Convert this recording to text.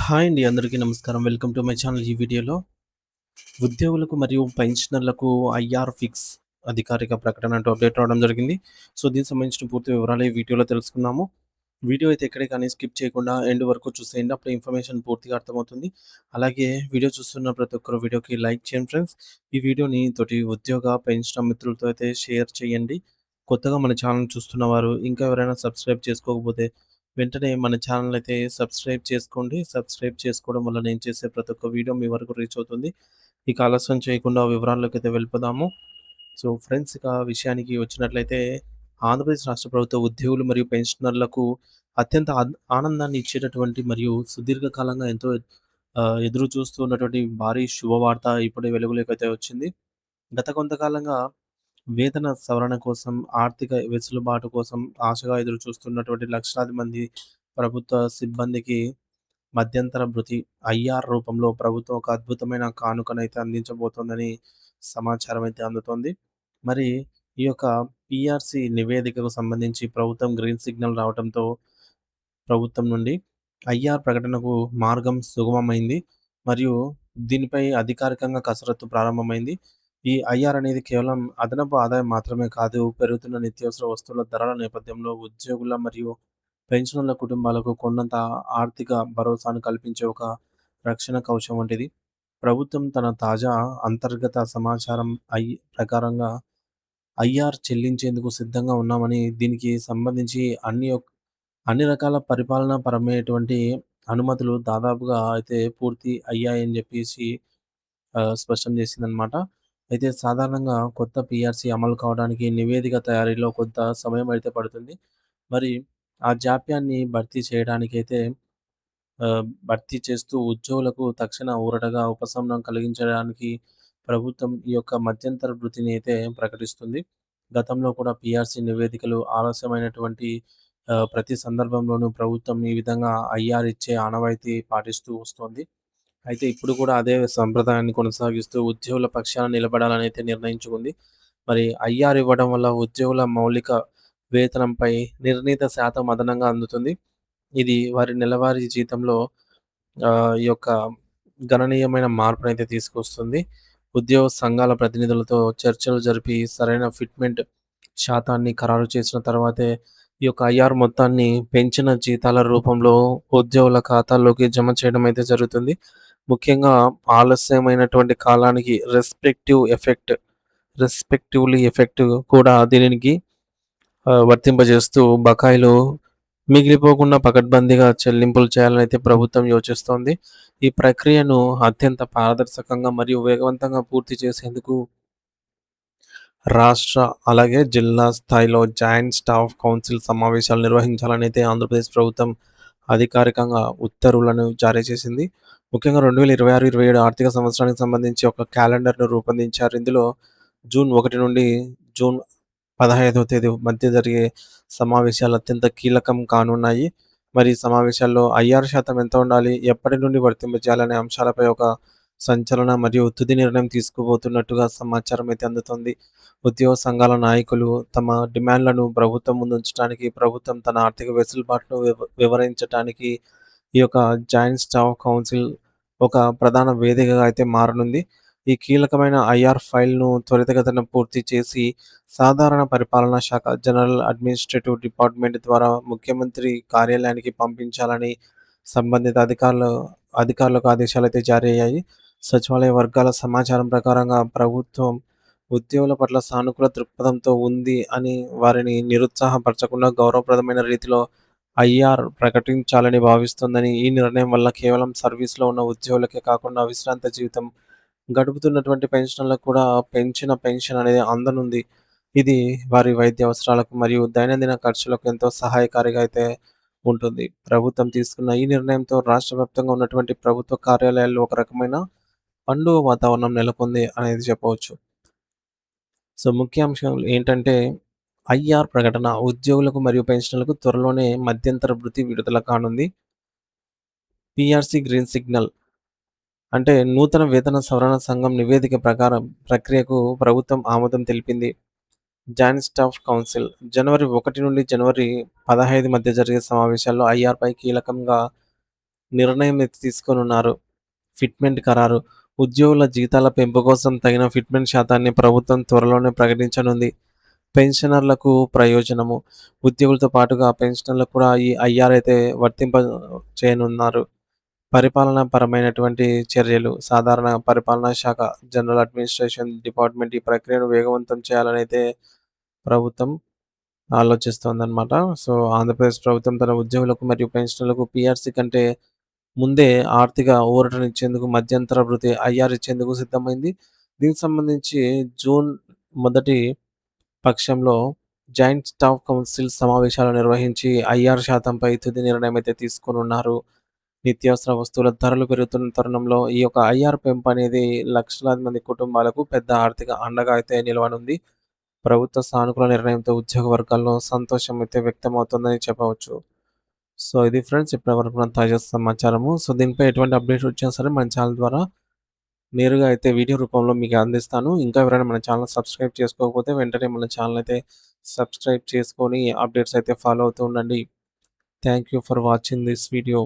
Hi అండి. అందరికీ నమస్కారం. Welcome to my channel. ఈ వీడియోలో ఉద్యోగులకు మరియు పెన్షనర్లకు ఐఆర్ ఫిక్స్ అధికారిక ప్రకటన అంటూ అప్డేట్ రావడం జరిగింది. సో, దీనికి సంబంధించిన పూర్తి వివరాలు ఈ వీడియోలో తెలుసుకుందాము. వీడియో అయితే ఎక్కడే కానీ స్కిప్ చేయకుండా ఎండ్ వరకు చూసేయండి. అప్పుడు ఇన్ఫర్మేషన్ పూర్తిగా అర్థమవుతుంది. అలాగే వీడియో చూస్తున్న ప్రతి ఒక్కరు వీడియోకి లైక్ చేయండి ఫ్రెండ్స్. ఈ వీడియోని తోటి ఉద్యోగ, పెన్షనర్ మిత్రులతో అయితే షేర్ చేయండి. కొత్తగా మన ఛానల్ చూస్తున్న వారు ఇంకా ఎవరైనా సబ్స్క్రైబ్ చేసుకోకపోతే వెంటనే మన ఛానల్ అయితే సబ్స్క్రైబ్ చేసుకోండి. సబ్స్క్రైబ్ చేసుకోవడం వల్ల నేను చేసే ప్రతి ఒక్క వీడియో మీ వరకు రీచ్ అవుతుంది. ఇక ఆలస్యం చేయకుండా వివరాల్లోకైతే వెళ్ళిపోదాము. సో ఫ్రెండ్స్, ఇక విషయానికి వచ్చినట్లయితే ఆంధ్రప్రదేశ్ రాష్ట్ర ప్రభుత్వ ఉద్యోగులు మరియు పెన్షనర్లకు అత్యంత ఆనందాన్ని ఇచ్చేటటువంటి మరియు సుదీర్ఘకాలంగా ఎంతో ఎదురు చూస్తూ ఉన్నటువంటి భారీ శుభవార్త ఇప్పుడే వెలుగులోకైతే వచ్చింది. గత కొంతకాలంగా వేతన సవరణ కోసం, ఆర్థిక వెసులుబాటు కోసం ఆశగా ఎదురు చూస్తున్నటువంటి లక్షలాది మంది ప్రభుత్వ సిబ్బందికి మధ్యంతర భృతి ఐఆర్ రూపంలో ప్రభుత్వం ఒక అద్భుతమైన కానుకనైతే అందించబోతోందని సమాచారం అయితే అందుతోంది. మరి ఈ యొక్క పీఆర్‌సీ నివేదికకు సంబంధించి ప్రభుత్వం గ్రీన్ సిగ్నల్ రావడంతో ప్రభుత్వం నుండి ఐఆర్ ప్రకటనకు మార్గం సుగమమైంది. మరియు దీనిపై అధికారికంగా కసరత్తు ప్రారంభమైంది. ఈ ఐఆర్ అనేది కేవలం అదనపు ఆదాయం మాత్రమే కాదు, పెరుగుతున్న నిత్యావసర వస్తువుల ధరల నేపథ్యంలో ఉద్యోగుల మరియు పెన్షనర్ల కుటుంబాలకు కొండంత ఆర్థిక భరోసాను కల్పించే ఒక రక్షణ కవచం వంటిది. ప్రభుత్వం తన తాజా అంతర్గత సమాచారం ప్రకారంగా ఐఆర్ చెల్లించేందుకు సిద్ధంగా ఉన్నామని, దీనికి సంబంధించి అన్ని రకాల పరిపాలనా పరమైనటువంటి అనుమతులు దాదాపుగా అయితే పూర్తి అయ్యాయని చెప్పేసి స్పష్టం చేసిందనమాట. అయితే సాధారణంగా కొత్త పీఆర్‌సీ అమలు కావడానికి నివేదిక తయారీలో కొంత సమయం అయితే పడుతుంది. మరి ఆ జాప్యాన్ని భర్తీ చేస్తూ ఉద్యోగులకు తక్షణ ఊరటగా ఉపశమనం కలిగించడానికి ప్రభుత్వం ఈ యొక్క మధ్యంతర భృతిని అయితే ప్రకటిస్తుంది. గతంలో కూడా పీఆర్‌సీ నివేదికలు ఆలస్యమైనటువంటి ప్రతి సందర్భంలోనూ ప్రభుత్వం ఈ విధంగా ఐఆర్ ఇచ్చే ఆనవాయితీ పాటిస్తూ వస్తోంది. అయితే ఇప్పుడు కూడా అదే సంప్రదాయాన్ని కొనసాగిస్తూ ఉద్యోగుల పక్షాన నిలబడాలని అయితే నిర్ణయించుకుంది. మరి ఐఆర్ ఇవ్వడం వల్ల ఉద్యోగుల మౌలిక వేతనంపై నిర్ణీత శాతం అదనంగా అందుతుంది. ఇది వారి నెలవారీ జీతంలో ఈ యొక్క గణనీయమైన మార్పునైతే తీసుకొస్తుంది. ఉద్యోగ సంఘాల ప్రతినిధులతో చర్చలు జరిపి సరైన ఫిట్‌మెంట్ శాతాన్ని ఖరారు చేసిన తర్వాతే ఈ యొక్క ఐఆర్ మొత్తాన్ని పెంచిన జీతాల రూపంలో ఉద్యోగుల ఖాతాల్లోకి జమ చేయడం అయితే జరుగుతుంది. ముఖ్యంగా ఆలస్యమైనటువంటి కాలానికి రెస్పెక్టివ్‌లీ ఎఫెక్ట్ కూడా దీనికి వర్తింపజేస్తూ బకాయిలు మిగిలిపోకుండా పకడ్బందీగా చెల్లింపులు చేయాలని అయితే ప్రభుత్వం యోచిస్తోంది. ఈ ప్రక్రియను అత్యంత పారదర్శకంగా మరియు వేగవంతంగా పూర్తి చేసేందుకు రాష్ట్ర, అలాగే జిల్లా స్థాయిలో జాయింట్ స్టాఫ్ కౌన్సిల్ సమావేశాలు నిర్వహించాలని అయితే ఆంధ్రప్రదేశ్ ప్రభుత్వం అధికారికంగా ఉత్తర్వులను జారీ చేసింది. ముఖ్యంగా 2026, 27 ఆర్థిక సంవత్సరానికి సంబంధించి ఒక క్యాలెండర్‌ను రూపొందించారు. ఇందులో జూన్ 1 నుండి జూన్ 15వ తేదీ మధ్య జరిగే సమావేశాలు అత్యంత కీలకం కానున్నాయి. మరి ఈ సమావేశాల్లో ఐఆర్ శాతం ఎంత ఉండాలి, ఎప్పటి నుండి వర్తింపజేయాలనే అంశాలపై ఒక సంచలన మరియు తుది నిర్ణయం తీసుకోబోతున్నట్టుగా సమాచారం అయితే అందుతోంది. ఉద్యోగ సంఘాల నాయకులు తమ డిమాండ్లను ప్రభుత్వం ముందుంచడానికి, ప్రభుత్వం తన ఆర్థిక వెసులుబాటును వివరించటానికి ఈ యొక్క జాయింట్ స్టాఫ్ కౌన్సిల్ ఒక ప్రధాన వేదికగా అయితే మారనుంది. ఈ కీలకమైన ఐఆర్ ఫైల్‌ను త్వరితగతిన పూర్తి చేసి సాధారణ పరిపాలనా శాఖ జనరల్ అడ్మినిస్ట్రేటివ్ డిపార్ట్‌మెంట్ ద్వారా ముఖ్యమంత్రి కార్యాలయానికి పంపించాలని సంబంధిత అధికారులకు ఆదేశాలైతే జారీ అయ్యాయి. సచివాలయ వర్గాల సమాచారం ప్రకారంగా ప్రభుత్వం ఉద్యోగుల పట్ల సానుకూల దృక్పథంతో ఉంది అని, వారిని నిరుత్సాహపరచకుండా గౌరవప్రదమైన రీతిలో ఐఆర్ ప్రకటించాలని భావిస్తోందని, ఈ నిర్ణయం వల్ల కేవలం సర్వీస్‌లో ఉన్న ఉద్యోగులకే కాకుండా విశ్రాంత జీవితం గడుపుతున్నటువంటి పెన్షనర్లకు కూడా పెంచిన పెన్షన్ అనేది అందనుంది. ఇది వారి వైద్య అవసరాలకు మరియు దైనందిన ఖర్చులకు ఎంతో సహాయకారిగా అయితే ఉంటుంది. ప్రభుత్వం తీసుకున్న ఈ నిర్ణయంతో రాష్ట్ర వ్యాప్తంగా ఉన్నటువంటి ప్రభుత్వ కార్యాలయాల్లో ఒక రకమైన పండుగ వాతావరణం నెలకొంది అనేది చెప్పవచ్చు. సో, ముఖ్య అంశాలు ఏంటంటే ఐఆర్ ప్రకటన ఉద్యోగులకు మరియు పెన్షనర్లకు త్వరలోనే మధ్యంతర భృతి విడుదల కానుంది. పీఆర్‌సీ గ్రీన్ సిగ్నల్ అంటే నూతన వేతన సవరణ సంఘం నివేదిక ప్రకారం ప్రక్రియకు ప్రభుత్వం ఆమోదం తెలిపింది. జాయింట్ స్టాఫ్ కౌన్సిల్ జనవరి 1 నుండి జనవరి 15 మధ్య జరిగే సమావేశాల్లో ఐఆర్‌పై కీలకంగా నిర్ణయం అయితే తీసుకోనున్నారు. ఫిట్‌మెంట్ ఖరారు. ఉద్యోగుల జీతాల పెంపు కోసం తగిన ఫిట్‌మెంట్ శాతాన్ని ప్రభుత్వం త్వరలోనే ప్రకటించనుంది. పెన్షనర్లకు ప్రయోజనము. ఉద్యోగులతో పాటుగా పెన్షనర్లకు కూడా ఈ ఐఆర్ అయితే వర్తింప చేయనున్నారు. పరిపాలనా పరమైనటువంటి చర్యలు. సాధారణ పరిపాలనా శాఖ, జనరల్ అడ్మినిస్ట్రేషన్ డిపార్ట్‌మెంట్ ఈ ప్రక్రియను వేగవంతం చేయాలనైతే ప్రభుత్వం ఆలోచిస్తోందనమాట. సో, ఆంధ్రప్రదేశ్ ప్రభుత్వం తన ఉద్యోగులకు మరియు పెన్షనర్లకు పీఆర్సీ కంటే ముందే ఆర్థిక ఊరటనిచ్చేందుకు మధ్యంతర భృతి ఐఆర్ ఇచ్చేందుకు సిద్ధమైంది. దీనికి సంబంధించి జూన్ మొదటి పక్షంలో జాయింట్ స్టాఫ్ కౌన్సిల్ సమావేశాలు నిర్వహించి ఐఆర్ శాతంపై తుది నిర్ణయం అయితే తీసుకోనున్నారు. నిత్యావసర వస్తువుల ధరలు పెరుగుతున్న తరుణంలో ఈ యొక్క ఐఆర్ పెంపు అనేది లక్షలాది మంది కుటుంబాలకు పెద్ద ఆర్థిక అండగా అయితే నిలవనుంది. ప్రభుత్వ సానుకూల నిర్ణయంతో ఉద్యోగ వర్గాల్లో సంతోషం అయితే వ్యక్తమవుతుందని చెప్పవచ్చు. సో, ఇది ఫ్రెండ్స్ ఇప్పటివరకు ఉన్న తాజా సమాచారము. సో, దీనిపై ఎటువంటి అప్డేట్ వచ్చినా సరే మన ఛానల్ ద్వారా నేరుగా అయితే వీడియో రూపంలో మీకు అందిస్తాను. ఇంకా ఎవరైనా మన ఛానల్ సబ్స్క్రైబ్ చేసుకోకపోతే వెంటనే మన ఛానల్ అయితే సబ్స్క్రైబ్ చేసుకొని అప్డేట్స్ అయితే ఫాలో అవుతూ ఉండండి. Thank you for watching this video.